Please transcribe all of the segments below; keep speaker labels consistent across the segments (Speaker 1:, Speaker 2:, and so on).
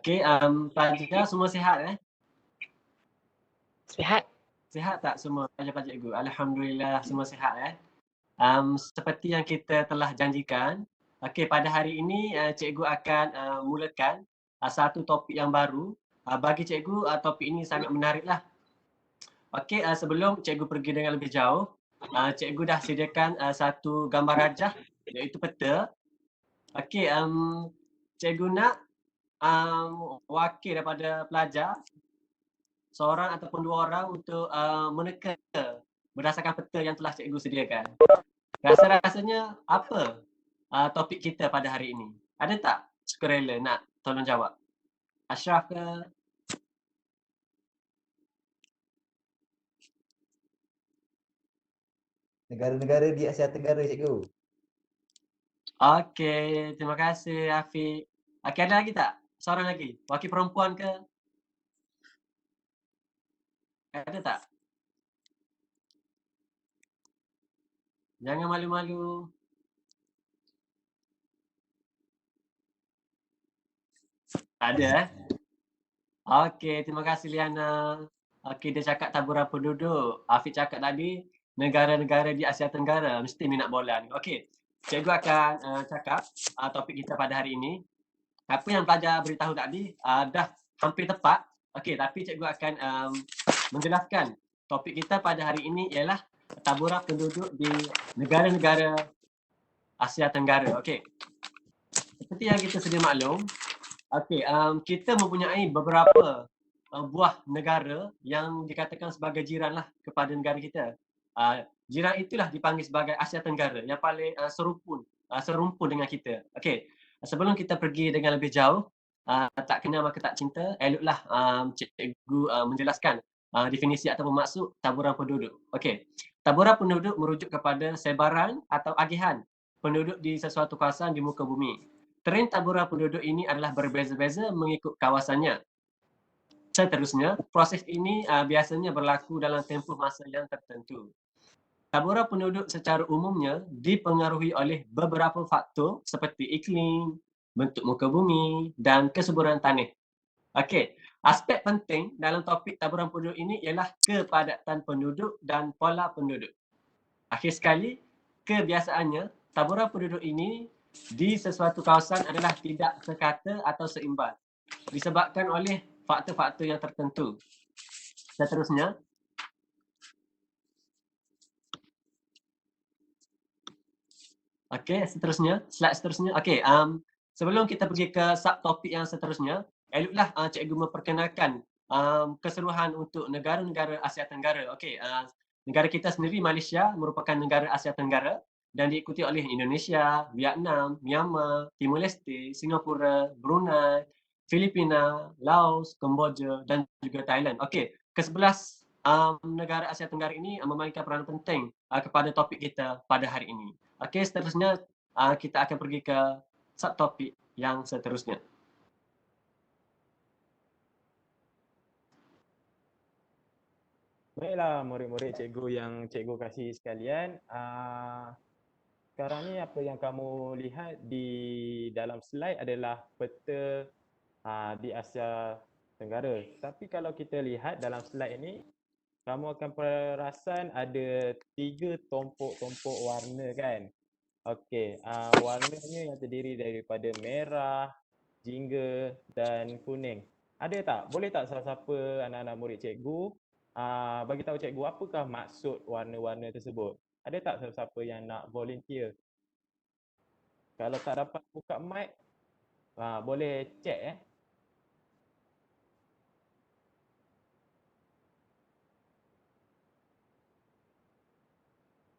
Speaker 1: Okey, pelajar semua sihat
Speaker 2: Sihat.
Speaker 1: Sihat tak semua pelajar-pelajar cikgu? Alhamdulillah semua sihat Seperti yang kita telah janjikan, okey pada hari ini cikgu akan mulakan satu topik yang baru. Bagi cikgu topik ini sangat menariklah. Okey, sebelum cikgu pergi dengan lebih jauh, cikgu dah sediakan satu gambar rajah iaitu peta. Okey, cikgu nak wakil daripada pelajar seorang ataupun dua orang untuk meneka berdasarkan peta yang telah cikgu sediakan. Rasa-rasanya apa topik kita pada hari ini? Ada tak sukarela nak tolong jawab? Ashraf ke?
Speaker 3: Negara-negara di Asia Tenggara, cikgu.
Speaker 1: Okey, terima kasih Afiq. Okey, ada lagi tak? Seorang lagi? Wakil perempuan ke? Ada tak? Jangan malu-malu. Ada Okey, terima kasih Liana. Okey, dia cakap taburan penduduk. Afiq cakap tadi negara-negara di Asia Tenggara mesti minat bola ni. Okey, cikgu akan cakap topik kita pada hari ini. Apa yang pelajar beritahu tadi dah hampir tepat. Okey, tapi cikgu akan menjelaskan topik kita pada hari ini ialah taburan penduduk di negara-negara Asia Tenggara. Okey. Seperti yang kita sedia maklum, okey, kita mempunyai beberapa buah negara yang dikatakan sebagai jiran lah kepada negara kita. Jiran itulah dipanggil sebagai Asia Tenggara yang paling serumpun dengan kita. Okey, sebelum kita pergi dengan lebih jauh, tak kenal maka tak cinta, eloklah cikgu menjelaskan definisi ataupun maksud taburan penduduk. Okey, taburan penduduk merujuk kepada sebaran atau agihan penduduk di sesuatu kawasan di muka bumi. Trend taburan penduduk ini adalah berbeza-beza mengikut kawasannya. Seterusnya, proses ini biasanya berlaku dalam tempoh masa yang tertentu. Taburan penduduk secara umumnya dipengaruhi oleh beberapa faktor seperti iklim, bentuk muka bumi dan kesuburan tanah. Okey, aspek penting dalam topik taburan penduduk ini ialah kepadatan penduduk dan pola penduduk. Akhir sekali, kebiasaannya taburan penduduk ini di sesuatu kawasan adalah tidak sekata atau seimbang disebabkan oleh faktor-faktor yang tertentu. Seterusnya, slide seterusnya. Okey, sebelum kita pergi ke subtopik yang seterusnya, eloklah cikgu memperkenalkan keseluruhan untuk negara-negara Asia Tenggara. Okey, negara kita sendiri Malaysia merupakan negara Asia Tenggara dan diikuti oleh Indonesia, Vietnam, Myanmar, Timor Leste, Singapura, Brunei, Filipina, Laos, Kemboja dan juga Thailand. Okey, ke-11 negara Asia Tenggara ini memainkan peranan penting kepada topik kita pada hari ini. Okey, seterusnya kita akan pergi ke subtopik yang seterusnya.
Speaker 4: Baiklah murid-murid cikgu yang cikgu kasih sekalian. Sekarang ni apa yang kamu lihat di dalam slide adalah peta di Asia Tenggara. Tapi kalau kita lihat dalam slide ini, kamu akan perasan ada 3 tompok-tompok warna kan. Okey, warnanya yang terdiri daripada merah, jingga dan kuning. Ada tak? Boleh tak siapa-siapa anak-anak murid cikgu bagi tahu cikgu apakah maksud warna-warna tersebut? Ada tak siapa-siapa yang nak volunteer? Kalau tak dapat buka mic, boleh check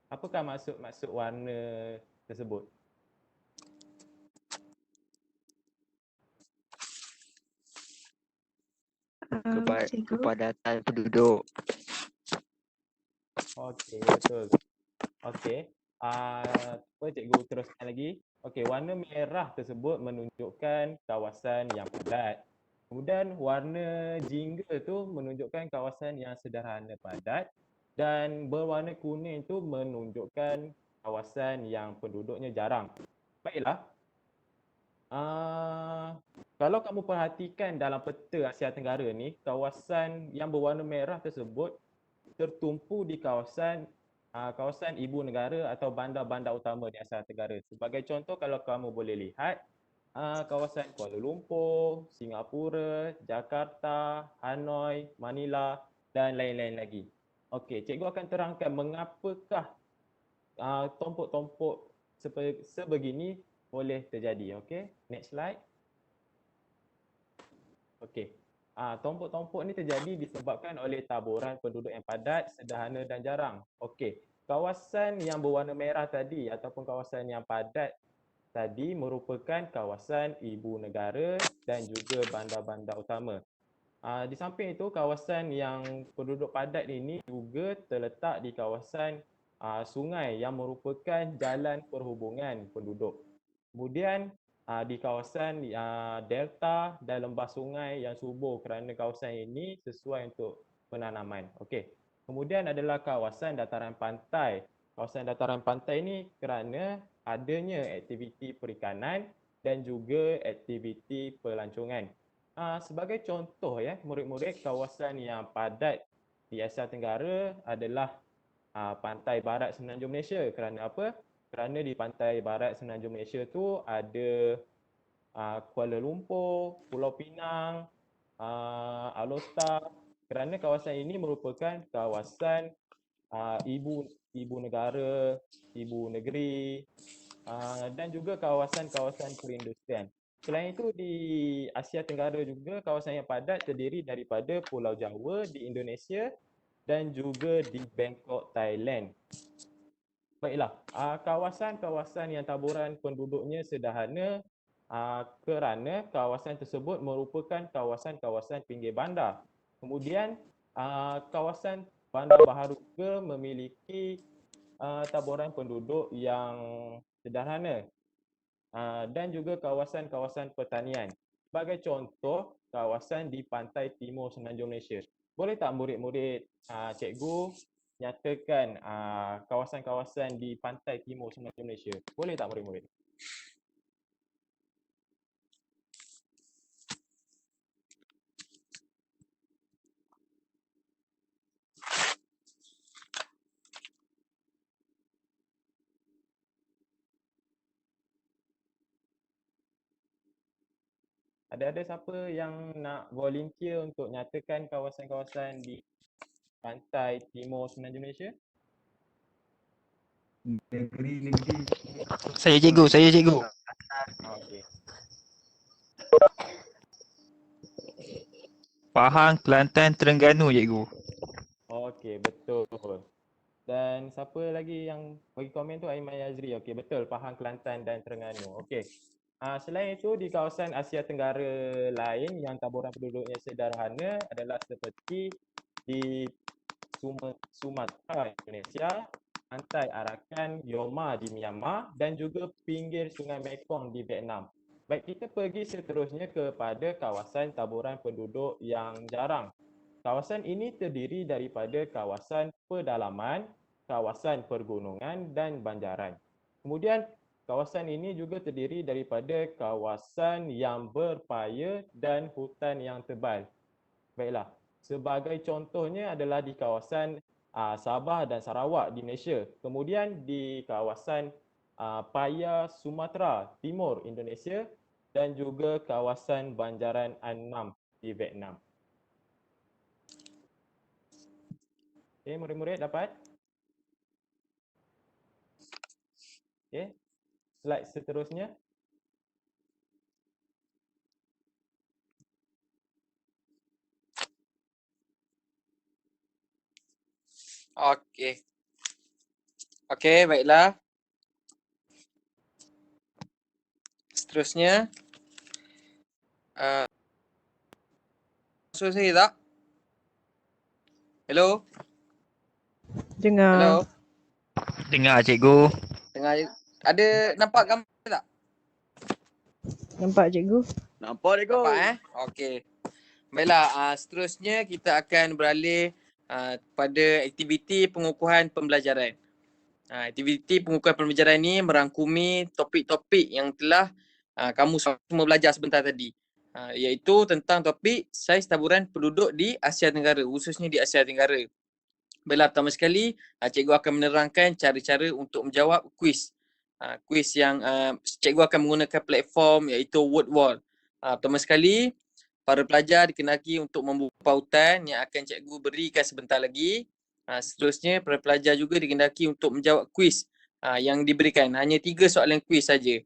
Speaker 4: Apakah maksud warna tersebut?
Speaker 2: Kepadatan penduduk.
Speaker 4: Okey, betul. Okey. Apa cikgu teruskan lagi? Okey, warna merah tersebut menunjukkan kawasan yang padat. Kemudian warna jingga tu menunjukkan kawasan yang sederhana padat dan berwarna kuning tu menunjukkan kawasan yang penduduknya jarang. Baiklah. Kalau kamu perhatikan dalam peta Asia Tenggara ni, kawasan yang berwarna merah tersebut tertumpu di kawasan ibu negara atau bandar-bandar utama di Asia Tenggara. Sebagai contoh, kalau kamu boleh lihat, kawasan Kuala Lumpur, Singapura, Jakarta, Hanoi, Manila dan lain-lain lagi. Okey, cikgu akan terangkan mengapakah tompok-tompok sebegini boleh terjadi. Okey, next slide. Okey. Tompok-tompok ni terjadi disebabkan oleh taburan penduduk yang padat, sederhana dan jarang. Okey. Kawasan yang berwarna merah tadi ataupun kawasan yang padat tadi merupakan kawasan ibu negara dan juga bandar-bandar utama. Di samping itu, kawasan yang penduduk padat ini juga terletak di kawasan sungai yang merupakan jalan perhubungan penduduk. Kemudian di kawasan delta dan lembah sungai yang subur kerana kawasan ini sesuai untuk penanaman. Okey. Kemudian adalah kawasan dataran pantai. Kawasan dataran pantai ini kerana adanya aktiviti perikanan dan juga aktiviti pelancongan. Sebagai contoh ya, murid-murid, kawasan yang padat di Asia Tenggara adalah pantai barat Semenanjung Malaysia. Kerana apa? Kerana di pantai barat Semenanjung Malaysia tu ada Kuala Lumpur, Pulau Pinang, Alor Setar. Kerana kawasan ini merupakan kawasan ibu negara, ibu negeri dan juga kawasan-kawasan perindustrian. Selain itu, di Asia Tenggara juga kawasan yang padat terdiri daripada Pulau Jawa di Indonesia dan juga di Bangkok, Thailand. Baiklah, kawasan-kawasan yang taburan penduduknya sederhana kerana kawasan tersebut merupakan kawasan-kawasan pinggir bandar. Kemudian, kawasan bandar baharu juga memiliki taburan penduduk yang sederhana dan juga kawasan-kawasan pertanian. Sebagai contoh, kawasan di pantai timur Semenanjung Malaysia. Boleh tak murid-murid cikgu nyatakan kawasan-kawasan di pantai timur Semenanjung Malaysia? Boleh tak murid-murid? Ada siapa yang nak volunteer untuk nyatakan kawasan-kawasan di pantai timur Semenanjung Malaysia?
Speaker 3: Negeri-negeri.
Speaker 2: Saya cikgu.
Speaker 4: Okey.
Speaker 2: Pahang, Kelantan, Terengganu cikgu.
Speaker 4: Okey, betul. Dan siapa lagi yang bagi komen tu? Aiman Yazri. Okey, betul. Pahang, Kelantan dan Terengganu. Okey. Selain itu, di kawasan Asia Tenggara lain yang taburan penduduknya sederhana adalah seperti di Sumatera, Indonesia, Pantai Arakan, Yoma di Myanmar dan juga pinggir Sungai Mekong di Vietnam. Baik, kita pergi seterusnya kepada kawasan taburan penduduk yang jarang. Kawasan ini terdiri daripada kawasan pedalaman, kawasan pergunungan dan banjaran. Kemudian, kawasan ini juga terdiri daripada kawasan yang berpaya dan hutan yang tebal. Baiklah, sebagai contohnya adalah di kawasan Sabah dan Sarawak di Malaysia. Kemudian di kawasan Paya Sumatera Timur Indonesia dan juga kawasan Banjaran Annam di Vietnam. Okey, murid-murid dapat? Okey. Slide seterusnya.
Speaker 5: Okey. Okey, baiklah. Seterusnya. Maksud saya tak? Hello?
Speaker 6: Dengar.
Speaker 5: Hello?
Speaker 2: Dengar cikgu.
Speaker 5: Dengar je. Ada nampak gambar tak?
Speaker 6: Nampak cikgu?
Speaker 5: Nampak Okey. Baiklah, seterusnya kita akan beralih pada aktiviti pengukuhan pembelajaran. Aktiviti pengukuhan pembelajaran ini merangkumi topik-topik yang telah kamu semua belajar sebentar tadi. iaitu tentang topik saiz taburan penduduk di Asia Tenggara, khususnya di Asia Tenggara. Baiklah, pertama sekali cikgu akan menerangkan cara-cara untuk menjawab kuis. Kuis yang cikgu akan menggunakan platform iaitu WordWall. Pertama sekali, para pelajar dikenaki untuk membuka pautan yang akan cikgu berikan sebentar lagi. Seterusnya, para pelajar juga dikenaki untuk menjawab kuis yang diberikan. Hanya 3 soalan kuis saja.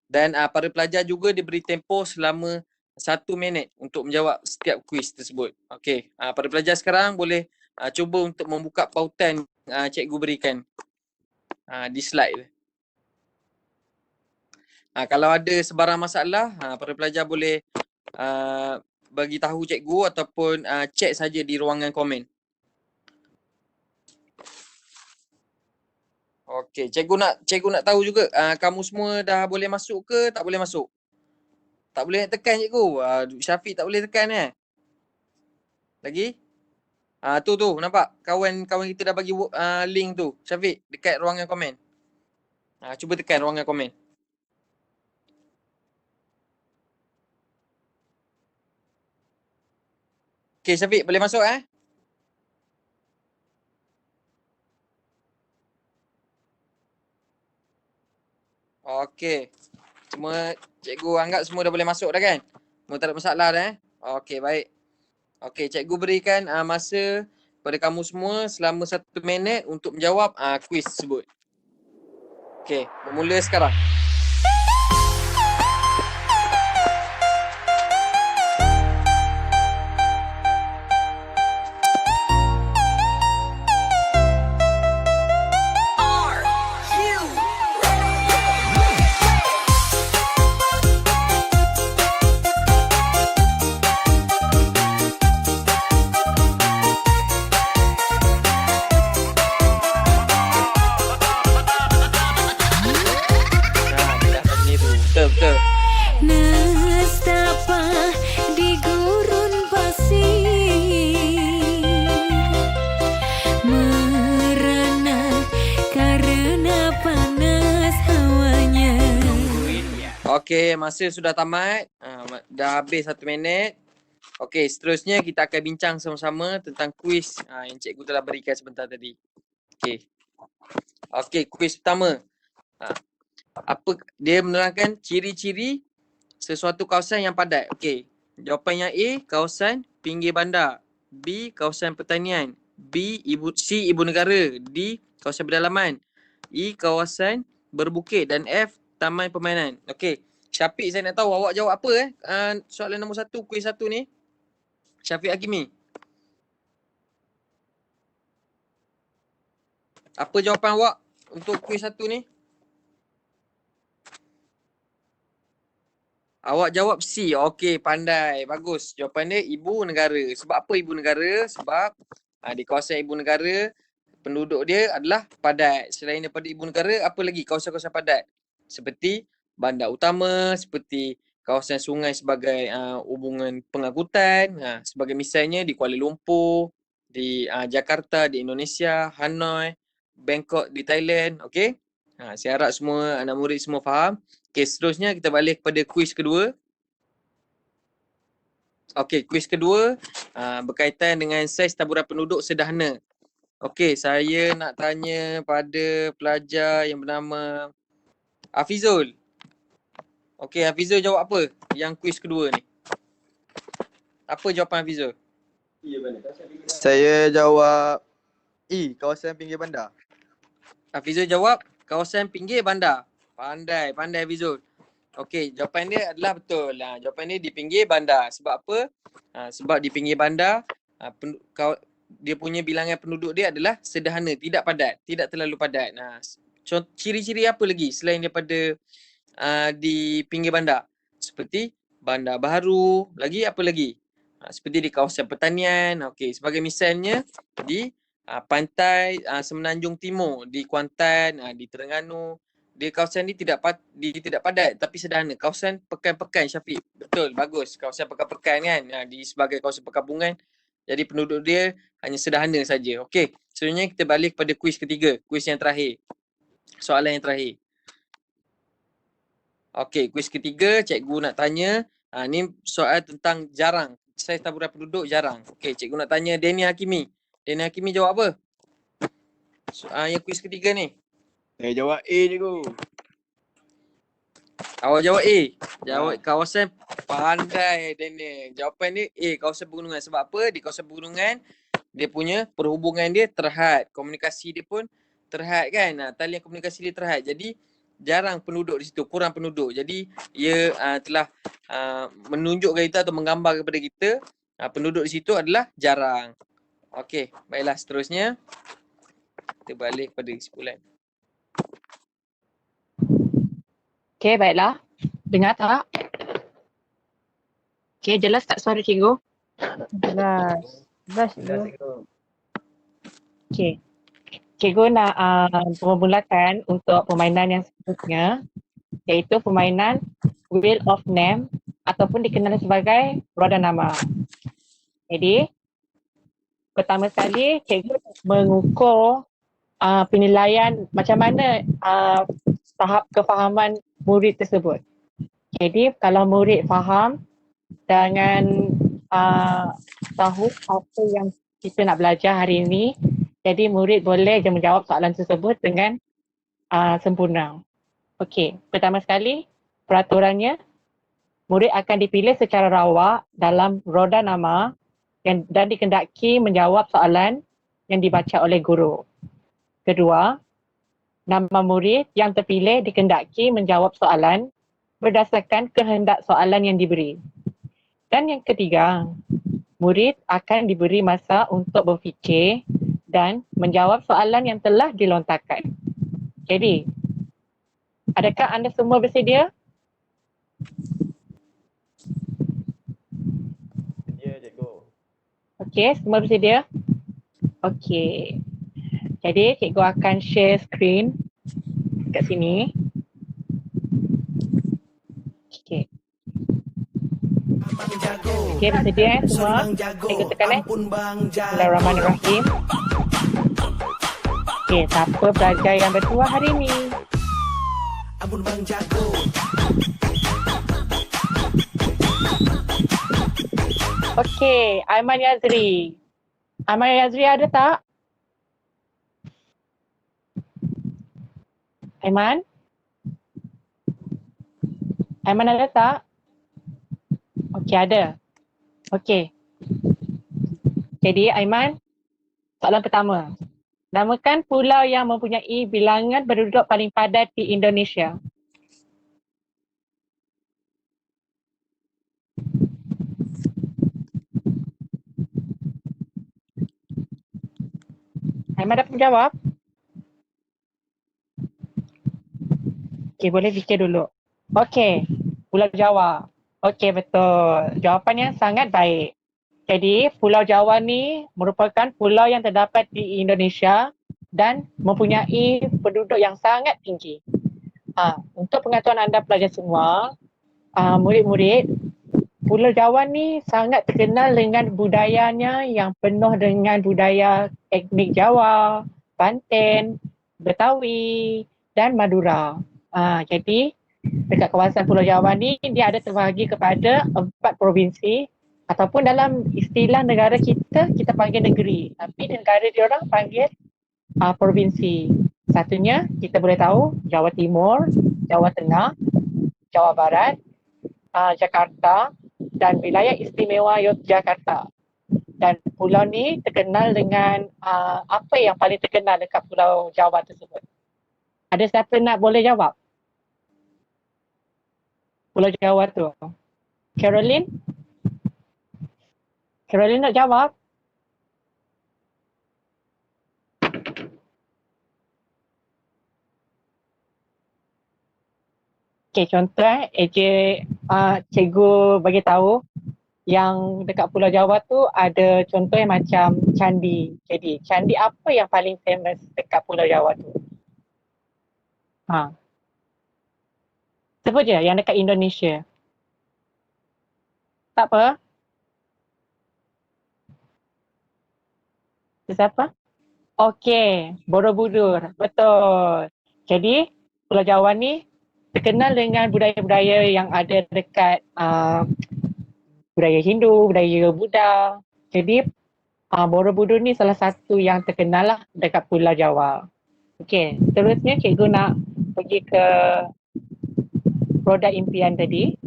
Speaker 5: Dan para pelajar juga diberi tempoh selama 1 minit untuk menjawab setiap kuis tersebut. Okey, para pelajar sekarang boleh cuba untuk membuka pautan cikgu berikan di slide. Kalau ada sebarang masalah, para pelajar boleh bagi tahu cikgu ataupun chat saja di ruangan komen. Okey, cikgu nak tahu juga kamu semua dah boleh masuk ke tak boleh masuk? Tak boleh nak tekan cikgu. Syafiq tak boleh tekan lagi? Tu nampak kawan kita dah bagi link tu. Syafiq dekat ruangan komen. Cuba tekan ruangan komen. Okey, Syafiq boleh masuk Okey. Semua cikgu anggap semua dah boleh masuk dah kan? Semua tak ada masalah dah Okey, baik. Okey, cikgu berikan masa kepada kamu semua selama 1 minit untuk menjawab kuis tersebut. Okey, bermula sekarang. Betul.
Speaker 7: Nestapa di gurun pasir merana karena panas hawanya.
Speaker 5: Okey, masa sudah tamat. Dah habis 1 minit. Okey, seterusnya kita akan bincang sama-sama tentang kuis yang cikgu telah berikan sebentar tadi. Okey, kuis pertama. Apa dia menerangkan ciri-ciri sesuatu kawasan yang padat. Okey. Jawapan yang A, kawasan pinggir bandar. B, kawasan pertanian. C, ibu negara. D, kawasan pedalaman. E, kawasan berbukit. Dan F, taman permainan. Okey. Syafiq, saya nak tahu awak jawab apa soalan nombor 1, kuis 1 ni. Syafiq Hakimi. Apa jawapan awak untuk kuis 1 ni? Awak jawab C. Okey, pandai. Bagus. Jawapan dia ibu negara. Sebab apa ibu negara? Sebab di kawasan ibu negara, penduduk dia adalah padat. Selain daripada ibu negara, apa lagi kawasan-kawasan padat? Seperti bandar utama, seperti kawasan sungai sebagai hubungan pengangkutan. Sebagai misalnya di Kuala Lumpur, di Jakarta, di Indonesia, Hanoi, Bangkok di Thailand. Okey? Saya harap semua anak murid semua faham. Okey, seterusnya kita balik kepada kuis kedua. Okey, kuis kedua berkaitan dengan saiz taburan penduduk sederhana. Okey, saya nak tanya pada pelajar yang bernama Hafizul. Okey, Hafizul jawab apa yang kuis kedua ni? Apa jawapan Hafizul?
Speaker 8: Saya jawab E, kawasan pinggir bandar.
Speaker 5: Hafizul jawab kawasan pinggir bandar. Pandai Hafizul. Okey, jawapan dia adalah betul. Jawapan dia di pinggir bandar. Sebab apa? Sebab di pinggir bandar dia punya bilangan penduduk dia adalah sederhana, tidak padat, tidak terlalu padat. Ciri-ciri apa lagi selain daripada di pinggir bandar? Seperti bandar baru, lagi apa lagi? Seperti di kawasan pertanian. Okey, sebagai misalnya di pantai Semenanjung Timur, di Kuantan, di Terengganu. Di kawasan ni tidak padat tapi sederhana. Kawasan pekan-pekan, Syafiq. Betul, bagus. Kawasan pekan-pekan kan, di sebagai kawasan perkampungan. Jadi penduduk dia hanya sederhana saja. Okey, seterusnya kita balik kepada kuis ketiga. Kuis yang terakhir. Soalan yang terakhir. Okey, kuis ketiga cikgu nak tanya Ni soal tentang jarang. Saiz taburan penduduk jarang. Okey, cikgu nak tanya Danny Hakimi. Danny Hakimi jawab apa? Yang kuis ketiga ni.
Speaker 8: Saya jawab A cikgu.
Speaker 5: Awak jawab A. Jawab kawasan pandai Danny. Jawapan dia A, kawasan pegunungan. Sebab apa? Di kawasan pegunungan dia punya perhubungan dia terhad. Komunikasi dia pun terhad kan. Talian komunikasi dia terhad. Jadi jarang penduduk di situ, kurang penduduk. Jadi ia telah menunjukkan kita atau menggambar kepada kita penduduk di situ adalah jarang. Okey, baiklah seterusnya. Kita balik pada kesimpulan.
Speaker 6: Okey, baiklah. Dengar tak? Okey, jelas tak suara cikgu? Jelas. Jelas
Speaker 3: Jelas
Speaker 6: cikgu.
Speaker 3: cikgu.
Speaker 6: Okey. Cikgu nak memulakan untuk permainan yang seterusnya, iaitu permainan Wheel of Name ataupun dikenali sebagai roda nama. Jadi, pertama sekali cikgu mengukur penilaian macam mana tahap kefahaman murid tersebut. Jadi, kalau murid faham dengan tahu apa yang kita nak belajar hari ini, jadi murid boleh je menjawab soalan tersebut dengan sempurna. Okey, pertama sekali peraturannya, murid akan dipilih secara rawak dalam roda nama dan dikendaki menjawab soalan yang dibaca oleh guru. Kedua, nama murid yang terpilih dikendaki menjawab soalan berdasarkan kehendak soalan yang diberi. Dan yang ketiga, murid akan diberi masa untuk berfikir dan menjawab soalan yang telah dilontarkan. Jadi, adakah anda semua bersedia?
Speaker 4: Sedia cikgu.
Speaker 6: Okey, semua bersedia? Okey. Jadi, cikgu akan share screen kat sini. Okey. Okey, bersedia semua? Cikgu tekan Bismillahirrahmanirrahim. Okey, siapa pelajar yang bertuah hari ini? Okey, Aiman Yazri. Aiman Yazri ada tak? Aiman? Aiman ada tak? Okey, ada. Okey. Jadi Aiman, soalan pertama. Namakan pulau yang mempunyai bilangan penduduk paling padat di Indonesia. Aiman dapat menjawab? Okey, boleh fikir dulu. Okey, Pulau Jawa. Okey, betul. Jawapannya sangat baik. Jadi, Pulau Jawa ni merupakan pulau yang terdapat di Indonesia dan mempunyai penduduk yang sangat tinggi. Untuk pengetahuan anda pelajar semua, murid-murid, Pulau Jawa ni sangat terkenal dengan budayanya yang penuh dengan budaya etnik Jawa, Banten, Betawi dan Madura. Jadi, dekat kawasan Pulau Jawa ni, dia ada terbahagi kepada 4 provinsi. Ataupun dalam istilah negara kita, kita panggil negeri. Tapi negara diorang panggil provinsi. Satunya kita boleh tahu Jawa Timur, Jawa Tengah, Jawa Barat, Jakarta dan wilayah istimewa Yogyakarta. Dan pulau ni terkenal dengan apa yang paling terkenal dekat Pulau Jawa tersebut. Ada siapa nak boleh jawab? Pulau Jawa tu. Caroline? Caroline nak jawab? Okey, contoh cikgu bagi tahu yang dekat Pulau Jawa tu ada contoh yang macam candi. Jadi, candi apa yang paling famous dekat Pulau Jawa tu? Sebut je yang dekat Indonesia. Tak apa. Siapa? Okey, Borobudur. Betul. Jadi, Pulau Jawa ni terkenal dengan budaya-budaya yang ada dekat budaya Hindu, budaya Buddha. Jadi Borobudur ni salah satu yang terkenal lah dekat Pulau Jawa. Okey, seterusnya cikgu nak pergi ke produk impian tadi.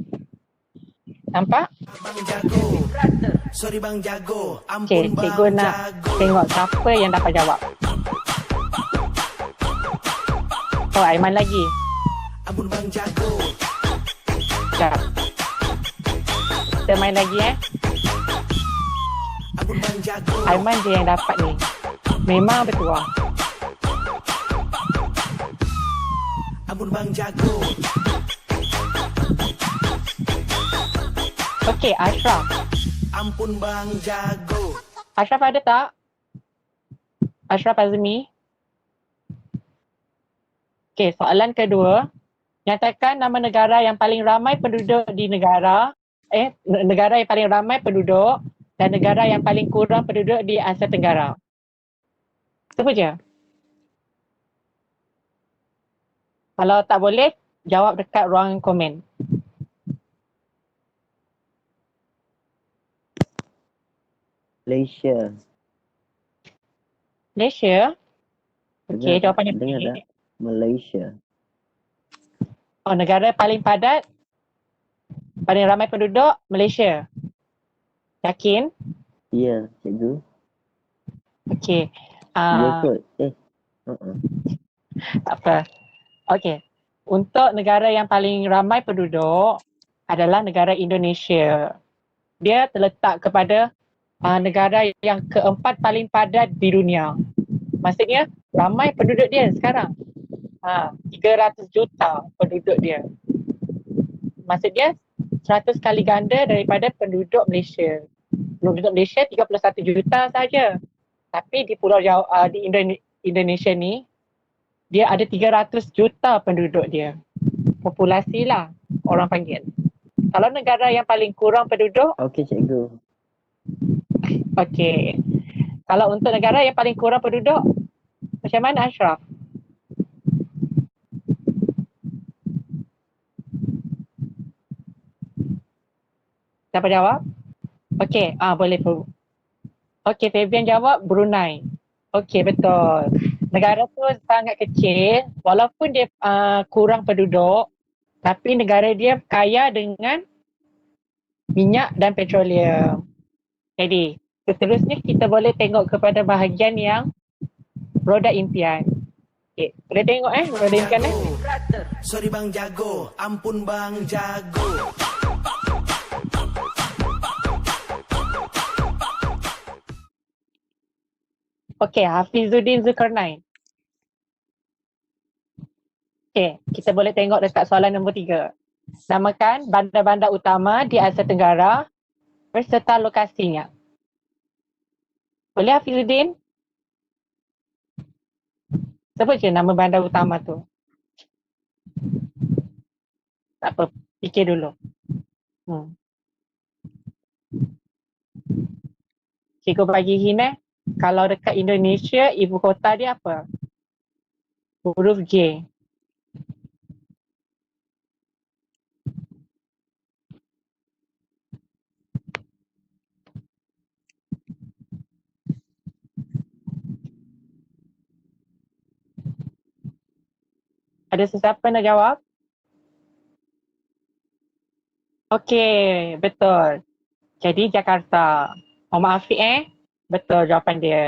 Speaker 6: Nampak?
Speaker 9: Sorry bang jago.
Speaker 6: Okey, cikgu nak tengok siapa yang dapat jawab. Oh, Aiman lagi.
Speaker 9: Ampun bang jago.
Speaker 6: Sekejap. Kita main lagi
Speaker 9: Ampun bang jago.
Speaker 6: Aiman je yang dapat ni. Memang bertuah.
Speaker 9: Ampun bang jago.
Speaker 6: Okey, Ashraf.
Speaker 9: Ampun bang jago.
Speaker 6: Ashraf ada tak? Ashraf Azmi. Okey, soalan kedua. Nyatakan nama negara yang paling ramai penduduk di negara negara yang paling ramai penduduk dan negara yang paling kurang penduduk di Asia Tenggara. Sebut je. Kalau tak boleh, jawab dekat ruangan komen.
Speaker 10: Malaysia.
Speaker 6: Malaysia? Okey, jawapannya
Speaker 10: Dengar
Speaker 6: B.
Speaker 10: tak? Malaysia.
Speaker 6: Oh, negara paling padat, paling ramai penduduk, Malaysia. Yakin?
Speaker 10: Ya, cikgu.
Speaker 6: Okey.
Speaker 10: Ya kot.
Speaker 6: Tak apa. Okey. Untuk negara yang paling ramai penduduk adalah negara Indonesia. Dia terletak kepada negara yang keempat paling padat di dunia. Maksudnya ramai penduduk dia sekarang. 300 juta penduduk dia. Maksudnya 100 kali ganda daripada penduduk Malaysia. Penduduk Malaysia 31 juta saja. Tapi di Pulau Jawa, di Indonesia ni, dia ada 300 juta penduduk dia. Populasi lah orang panggil. Kalau negara yang paling kurang penduduk,
Speaker 10: Okey cikgu.
Speaker 6: okey. Kalau untuk negara yang paling kurang penduduk, macam mana Ashraf? Siapa jawab? Okey, boleh. Okey, Fabian jawab Brunei. Okey, betul. Negara tu sangat kecil, walaupun dia kurang penduduk, tapi negara dia kaya dengan minyak dan petroleum. Jadi, seterusnya kita boleh tengok kepada bahagian yang roda impian. Okay. Boleh tengok roda impian
Speaker 9: Sorry bang jago. Ampun bang jago.
Speaker 6: Okey, Hafizuddin Zulkarnain. Okey, kita boleh tengok dekat soalan nombor 3. Namakan bandar-bandar utama di Asia Tenggara berserta lokasinya. Boleh Hafizuddin? Sebut je nama bandar utama tu. Tak apa, fikir dulu. Cikgu bagi hint kalau dekat Indonesia, ibu kota dia apa? Huruf J. Ada sesiapa nak jawab? Okey, betul. Jadi Jakarta. Muhammad Afiq betul jawapan dia.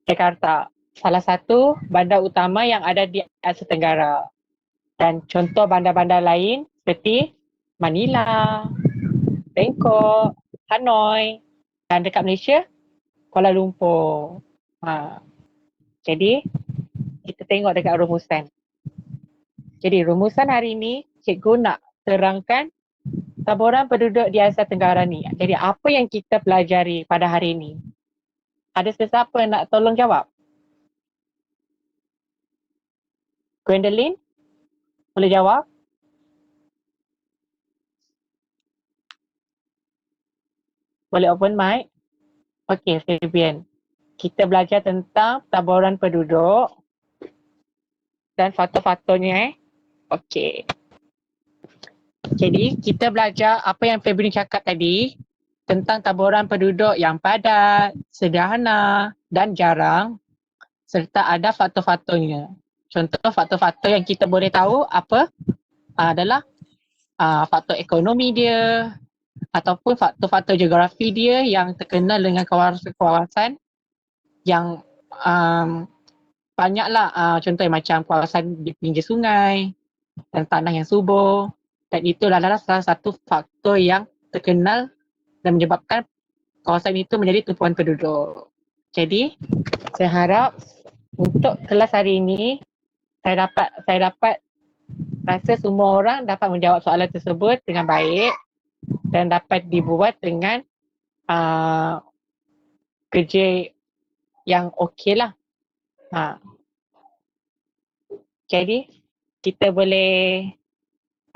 Speaker 6: Jakarta. Salah satu bandar utama yang ada di Asia Tenggara. Dan contoh bandar-bandar lain seperti Manila, Bangkok, Hanoi dan dekat Malaysia, Kuala Lumpur. Jadi, kita tengok dekat rumusan. Jadi, rumusan hari ini, cikgu nak terangkan taburan penduduk di Asia Tenggara ni. Jadi apa yang kita pelajari pada hari ini? Ada sesiapa nak tolong jawab? Gwendolyn? Boleh jawab? Boleh open mic? Okey, Fabian. Kita belajar tentang taburan penduduk dan faktor-faktornya. Okey. Jadi kita belajar apa yang Febri cakap tadi tentang taburan penduduk yang padat, sederhana dan jarang serta ada faktor-faktornya. Contoh faktor-faktor yang kita boleh tahu apa adalah faktor ekonomi dia ataupun faktor-faktor geografi dia yang terkenal dengan kawasan-kawasan yang banyaklah contohnya macam kawasan di pinggir sungai dan tanah yang subur. Dan itu adalah salah satu faktor yang terkenal dan menyebabkan kawasan itu menjadi tumpuan penduduk. Jadi, saya harap untuk kelas hari ini, saya dapat rasa semua orang dapat menjawab soalan tersebut dengan baik dan dapat dibuat dengan kerja yang okey lah. Jadi, kita boleh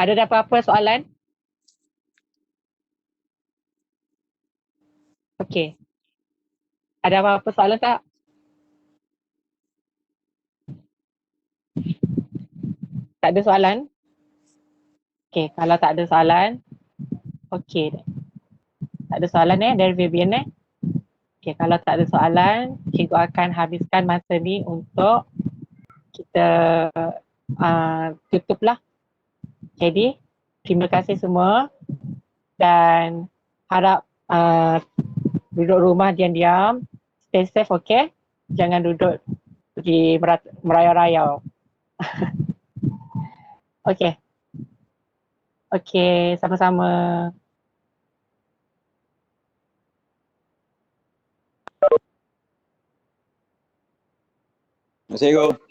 Speaker 6: ada apa-apa soalan? Okey. Ada apa-apa soalan tak? Tak ada soalan? Okey, kalau tak ada soalan, okey. Tak ada soalan dari Vivian Okey, kalau tak ada soalan, cikgu akan habiskan masa ni untuk kita tutuplah. Jadi, terima kasih semua dan harap duduk rumah diam-diam, stay safe, okey? Jangan duduk pergi merayau-rayau. Okey. Okey, sama-sama.
Speaker 8: Terima kasih, cikgu.